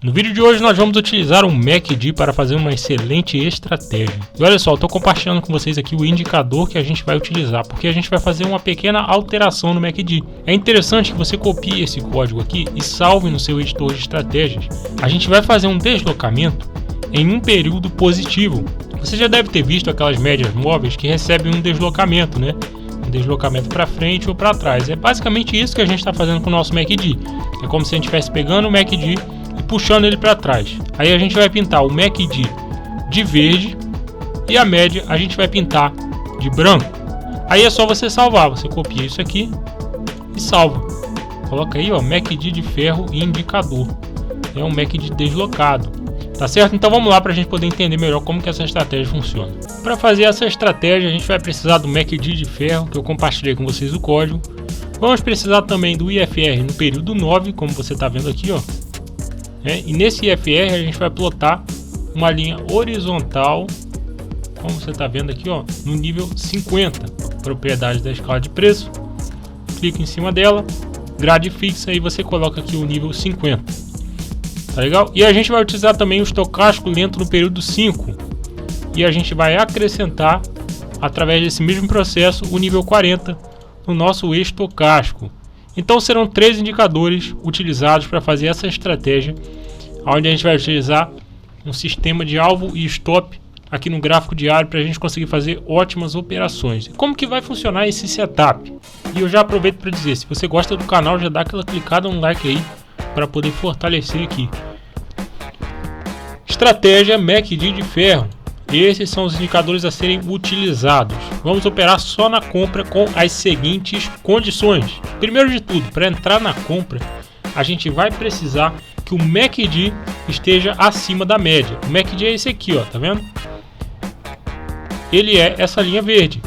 No vídeo de hoje nós vamos utilizar o MACD para fazer uma excelente estratégia. E olha só, estou compartilhando com vocês aqui o indicador que a gente vai utilizar, porque a gente vai fazer uma pequena alteração no MACD. É interessante que você copie esse código aqui e salve no seu editor de estratégias. A gente vai fazer um deslocamento em um período positivo. Você já deve ter visto aquelas médias móveis que recebem um deslocamento, né? Um deslocamento para frente ou para trás. É basicamente isso que a gente está fazendo com o nosso MACD. É como se a gente estivesse pegando o MACD e puxando ele para trás. Aí a gente vai pintar o MACD de verde e a média a gente vai pintar de branco. Aí é só você salvar. Você copia isso aqui e salva. Coloca aí, ó, MACD de ferro e indicador. É um MACD deslocado. Tá certo? Então vamos lá para a gente poder entender melhor como que essa estratégia funciona. Para fazer essa estratégia a gente vai precisar do MACD de ferro, que eu compartilhei com vocês o código. Vamos precisar também do IFR no período 9, como você está vendo aqui, ó. E nesse IFR a gente vai plotar uma linha horizontal, como você está vendo aqui, ó, no nível 50. Propriedade da escala de preço. Clica em cima dela, grade fixa e você coloca aqui o nível 50. Tá legal? E a gente vai utilizar também o estocástico lento no período 5. E a gente vai acrescentar, através desse mesmo processo, o nível 40 no nosso estocástico. Então serão 3 indicadores utilizados para fazer essa estratégia, onde a gente vai utilizar um sistema de alvo e stop aqui no gráfico diário para a gente conseguir fazer ótimas operações. E como que vai funcionar esse setup? E eu já aproveito para dizer, se você gosta do canal, já dá aquela clicada no like aí para poder fortalecer aqui. Estratégia MACD de ferro. Esses são os indicadores a serem utilizados. Vamos operar só na compra com as seguintes condições. Primeiro de tudo, para entrar na compra, a gente vai precisar que o MACD esteja acima da média. O MACD é esse aqui, ó, tá vendo? Ele é essa linha verde.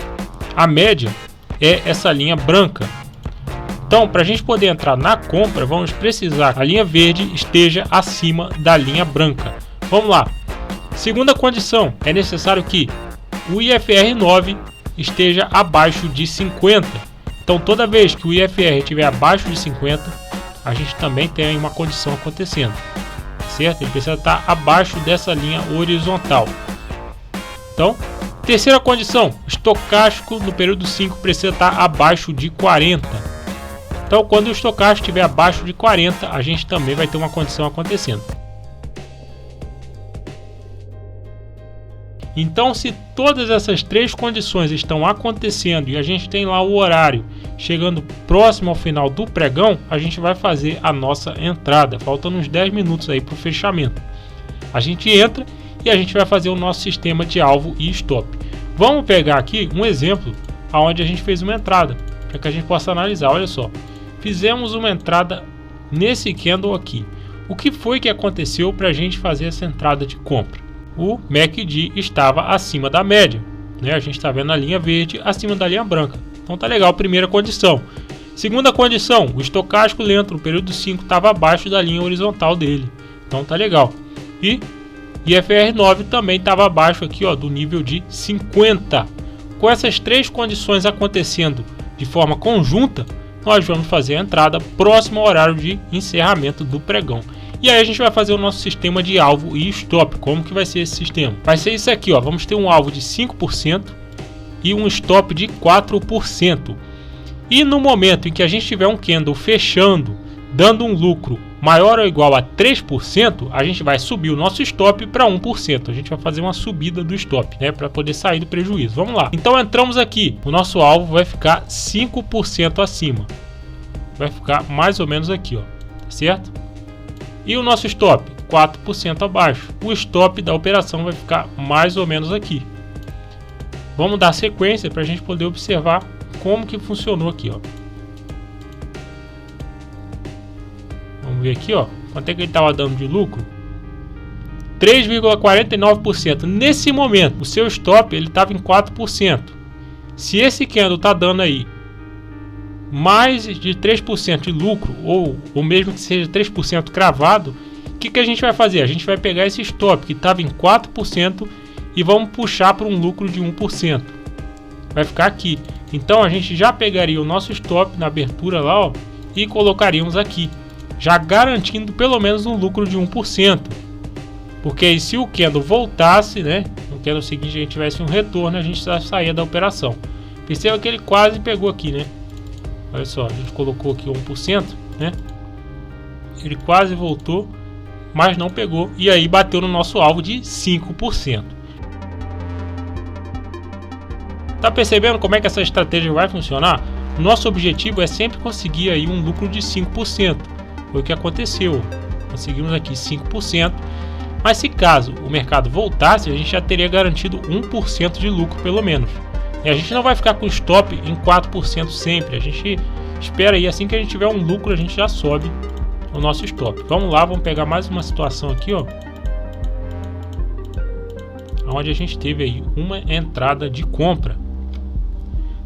A média é essa linha branca. Então, para a gente poder entrar na compra, vamos precisar que a linha verde esteja acima da linha branca. Vamos lá. Segunda condição, é necessário que o IFR 9 esteja abaixo de 50. Então, toda vez que o IFR estiver abaixo de 50, a gente também tem uma condição acontecendo, certo? Ele precisa estar abaixo dessa linha horizontal. Então, terceira condição, estocástico no período 5 precisa estar abaixo de 40. Então, quando o estocástico estiver abaixo de 40, a gente também vai ter uma condição acontecendo. Então, se todas essas 3 condições estão acontecendo e a gente tem lá o horário chegando próximo ao final do pregão, a gente vai fazer a nossa entrada, faltando uns 10 minutos aí para o fechamento. A gente entra e a gente vai fazer o nosso sistema de alvo e stop. Vamos pegar aqui um exemplo onde a gente fez uma entrada, para que a gente possa analisar. Olha só, fizemos uma entrada nesse candle aqui. O que foi que aconteceu para a gente fazer essa entrada de compra? O MACD estava acima da média, né? A gente está vendo a linha verde acima da linha branca. Então tá legal, primeira condição. Segunda condição, o estocástico lento no período 5 estava abaixo da linha horizontal dele. Então tá legal. E IFR 9 também estava abaixo aqui, ó, do nível de 50. Com essas 3 condições acontecendo de forma conjunta, nós vamos fazer a entrada próximo ao horário de encerramento do pregão. E aí a gente vai fazer o nosso sistema de alvo e stop. Como que vai ser esse sistema? Vai ser isso aqui, ó. Vamos ter um alvo de 5% e um stop de 4%. E no momento em que a gente tiver um candle fechando, dando um lucro maior ou igual a 3%, a gente vai subir o nosso stop para 1%. A gente vai fazer uma subida do stop, né, para poder sair do prejuízo. Vamos lá. Então entramos aqui. O nosso alvo vai ficar 5% acima. Vai ficar mais ou menos aqui, ó. Tá certo? E o nosso stop, 4% abaixo. O stop da operação vai ficar mais ou menos aqui. Vamos dar sequência para a gente poder observar como que funcionou aqui, ó. Vamos ver aqui, ó. Quanto é que ele estava dando de lucro? 3,49%. Nesse momento, o seu stop ele estava em 4%. Se esse candle está dando aí mais de 3% de lucro, ou mesmo que seja 3% cravado, o que a gente vai fazer? A gente vai pegar esse stop que estava em 4% e vamos puxar para um lucro de 1%. Vai ficar aqui. Então a gente já pegaria o nosso stop na abertura lá, ó, e colocaríamos aqui. já garantindo pelo menos um lucro de 1%. Porque aí, se o candle voltasse, né, no candle seguinte a gente tivesse um retorno, a gente já saía da operação. Perceba que ele quase pegou aqui, né? Olha só, a gente colocou aqui 1%, né? Ele quase voltou, mas não pegou, e aí bateu no nosso alvo de 5%. Tá percebendo como é que essa estratégia vai funcionar? Nosso objetivo é sempre conseguir aí um lucro de 5%. Foi o que aconteceu. Conseguimos aqui 5%, mas se caso o mercado voltasse, a gente já teria garantido 1% de lucro pelo menos. E a gente não vai ficar com stop em 4% sempre. A gente espera aí, assim que a gente tiver um lucro, a gente já sobe o nosso stop. Vamos lá, vamos pegar mais uma situação aqui, ó, onde a gente teve aí uma entrada de compra.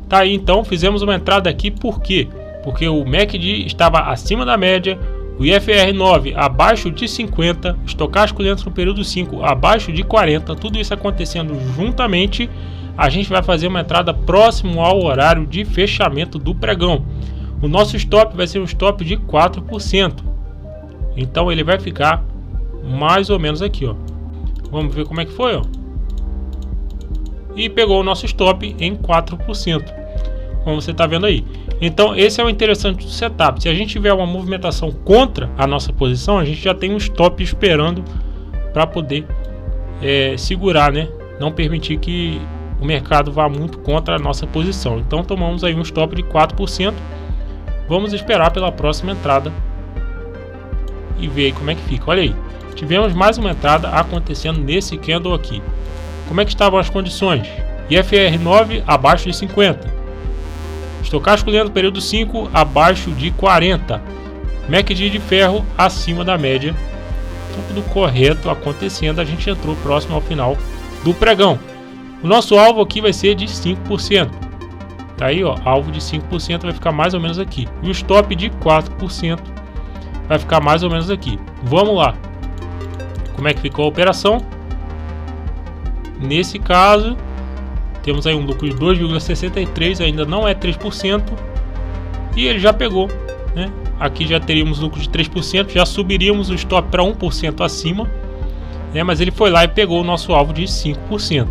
Tá aí, então fizemos uma entrada aqui, por quê? Porque o MACD estava acima da média, o IFR9 abaixo de 50, o estocástico dentro no período 5 abaixo de 40, tudo isso acontecendo juntamente, a gente vai fazer uma entrada próximo ao horário de fechamento do pregão. O nosso stop vai ser um stop de 4%, então ele vai ficar mais ou menos aqui, ó. Vamos ver como é que foi, ó. E pegou o nosso stop em 4%, como você está vendo aí. Então esse é o interessante do setup. Se a gente tiver uma movimentação contra a nossa posição, a gente já tem um stop esperando para poder segurar, né? Não permitir que o mercado vá muito contra a nossa posição. Então tomamos aí um stop de 4%. Vamos esperar pela próxima entrada e ver aí como é que fica. Olha aí, tivemos mais uma entrada acontecendo nesse candle aqui. Como é que estavam as condições? IFR9 abaixo de 50, estocástico dentro do período 5 abaixo de 40, MACD de ferro acima da média. Tudo correto acontecendo, a gente entrou próximo ao final do pregão. O nosso alvo aqui vai ser de 5%. Tá aí, ó, alvo de 5% vai ficar mais ou menos aqui. E o stop de 4% vai ficar mais ou menos aqui. Vamos lá. Como é que ficou a operação? Nesse caso, temos aí um lucro de 2,63, ainda não é 3%. E ele já pegou, né? Aqui já teríamos lucro de 3%, já subiríamos o stop para 1% acima, né? Mas ele foi lá e pegou o nosso alvo de 5%.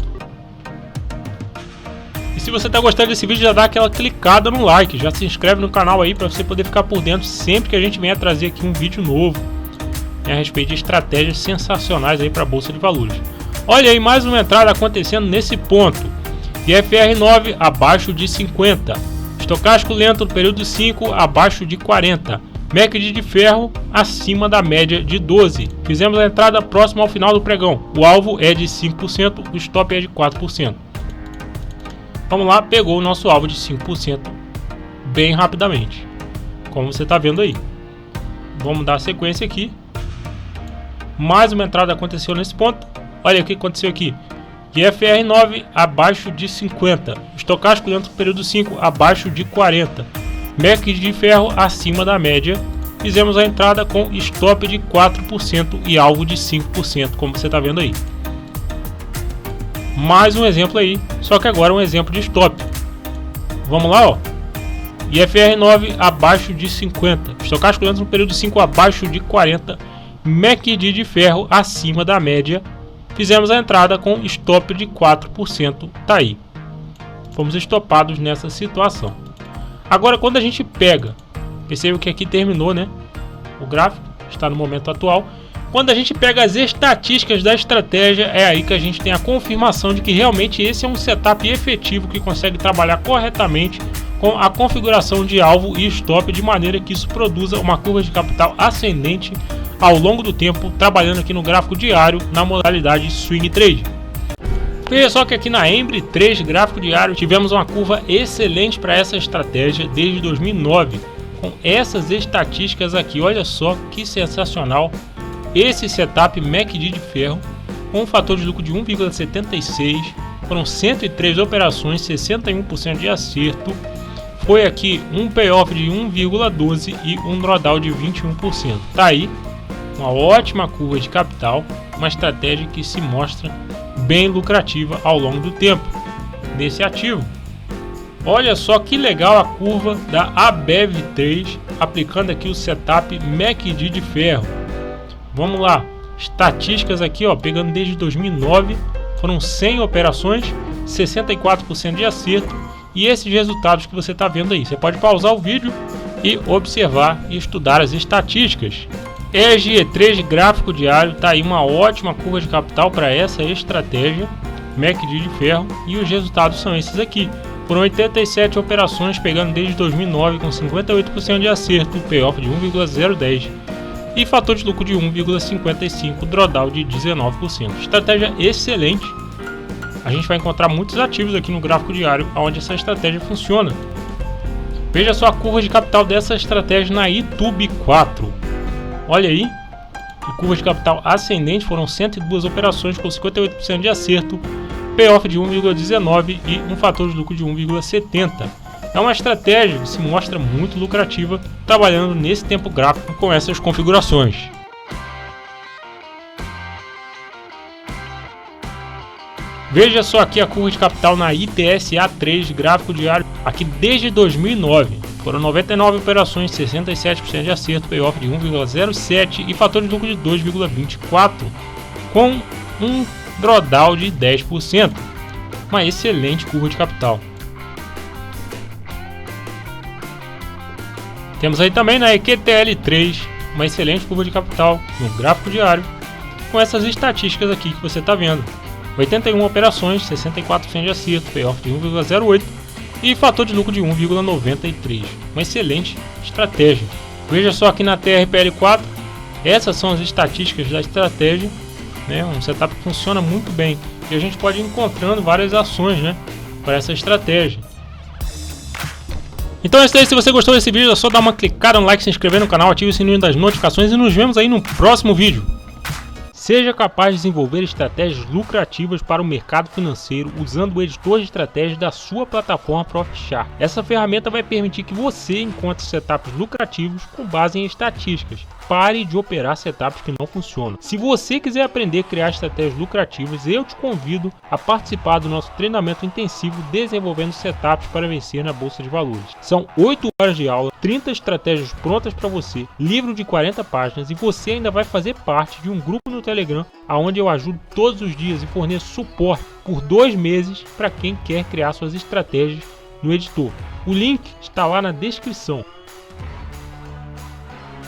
E se você está gostando desse vídeo, já dá aquela clicada no like, já se inscreve no canal aí para você poder ficar por dentro sempre que a gente venha trazer aqui um vídeo novo, né, a respeito de estratégias sensacionais aí para a Bolsa de Valores. Olha aí, mais uma entrada acontecendo nesse ponto. IFR9 abaixo de 50, estocástico lento no período 5 abaixo de 40, MACD de ferro acima da média de 12. Fizemos a entrada próxima ao final do pregão. O alvo é de 5%, o stop é de 4%. Vamos lá, pegou o nosso alvo de 5% bem rapidamente, como você está vendo aí. Vamos dar sequência aqui. Mais uma entrada aconteceu nesse ponto. Olha o que aconteceu aqui. IFR9 abaixo de 50, estocástico dentro do período 5 abaixo de 40, MACD de ferro acima da média. Fizemos a entrada com stop de 4% e alvo de 5%, como você está vendo aí. Mais um exemplo aí, só que agora um exemplo de stop. Vamos lá, ó. IFR9 abaixo de 50, estocástico dentro do período 5 abaixo de 40, MACD de ferro acima da média. Fizemos a entrada com stop de 4%, tá aí. Fomos estopados nessa situação. Agora, quando a gente pega, perceba que aqui terminou, né? O gráfico está no momento atual. Quando a gente pega as estatísticas da estratégia, é aí que a gente tem a confirmação de que realmente esse é um setup efetivo que consegue trabalhar corretamente com a configuração de alvo e stop, de maneira que isso produza uma curva de capital ascendente ao longo do tempo, trabalhando aqui no gráfico diário na modalidade Swing Trade. Veja só que aqui na Embry 3 gráfico diário tivemos uma curva excelente para essa estratégia desde 2009, com essas estatísticas aqui. Olha só que sensacional esse setup MACD de ferro, com um fator de lucro de 1,76, foram 103 operações, 61% de acerto. Foi aqui um payoff de 1,12 e um drawdown de 21%. Tá aí uma ótima curva de capital, uma estratégia que se mostra bem lucrativa ao longo do tempo nesse ativo. Olha só que legal a curva da ABEV3, aplicando aqui o setup MACD de ferro. Vamos lá, estatísticas aqui, ó, pegando desde 2009, foram 100 operações, 64% de acerto, e esses resultados que você está vendo aí. Você pode pausar o vídeo e observar e estudar as estatísticas. EGE3 gráfico diário, tá aí uma ótima curva de capital para essa estratégia MACD de ferro, e os resultados são esses aqui. Foram 87 operações, pegando desde 2009, com 58% de acerto, payoff de 1,010 e fator de lucro de 1,55, drawdown de 19%. Estratégia excelente. A gente vai encontrar muitos ativos aqui no gráfico diário onde essa estratégia funciona. Veja só a curva de capital dessa estratégia na YouTube 4. Olha aí, a curva de capital ascendente, foram 102 operações com 58% de acerto, payoff de 1,19 e um fator de lucro de 1,70. É uma estratégia que se mostra muito lucrativa trabalhando nesse tempo gráfico com essas configurações. Veja só aqui a curva de capital na ITSA3 gráfico diário, aqui desde 2009. Foram 99 operações, 67% de acerto, payoff de 1,07 e fator de lucro de 2,24, com um drawdown de 10%. Uma excelente curva de capital. Temos aí também na EQTL3 uma excelente curva de capital no gráfico diário, com essas estatísticas aqui que você está vendo. 81 operações, 64% de acerto, payoff de 1,08 e fator de lucro de 1,93. Uma excelente estratégia. Veja só aqui na TRPL4, essas são as estatísticas da estratégia, né? Um setup que funciona muito bem e a gente pode ir encontrando várias ações, né, para essa estratégia. Então é isso aí. Se você gostou desse vídeo, é só dar uma clicada no like, se inscrever no canal, ative o sininho das notificações e nos vemos aí no próximo vídeo. Seja capaz de desenvolver estratégias lucrativas para o mercado financeiro usando o editor de estratégias da sua plataforma ProfitChart. Essa ferramenta vai permitir que você encontre setups lucrativos com base em estatísticas. Pare de operar setups que não funcionam. Se você quiser aprender a criar estratégias lucrativas, eu te convido a participar do nosso treinamento intensivo Desenvolvendo Setups para Vencer na Bolsa de Valores. São 8 horas de aula, 30 estratégias prontas para você, livro de 40 páginas e você ainda vai fazer parte de um grupo no Telegram, onde eu ajudo todos os dias e forneço suporte por 2 meses para quem quer criar suas estratégias no editor. O link está lá na descrição.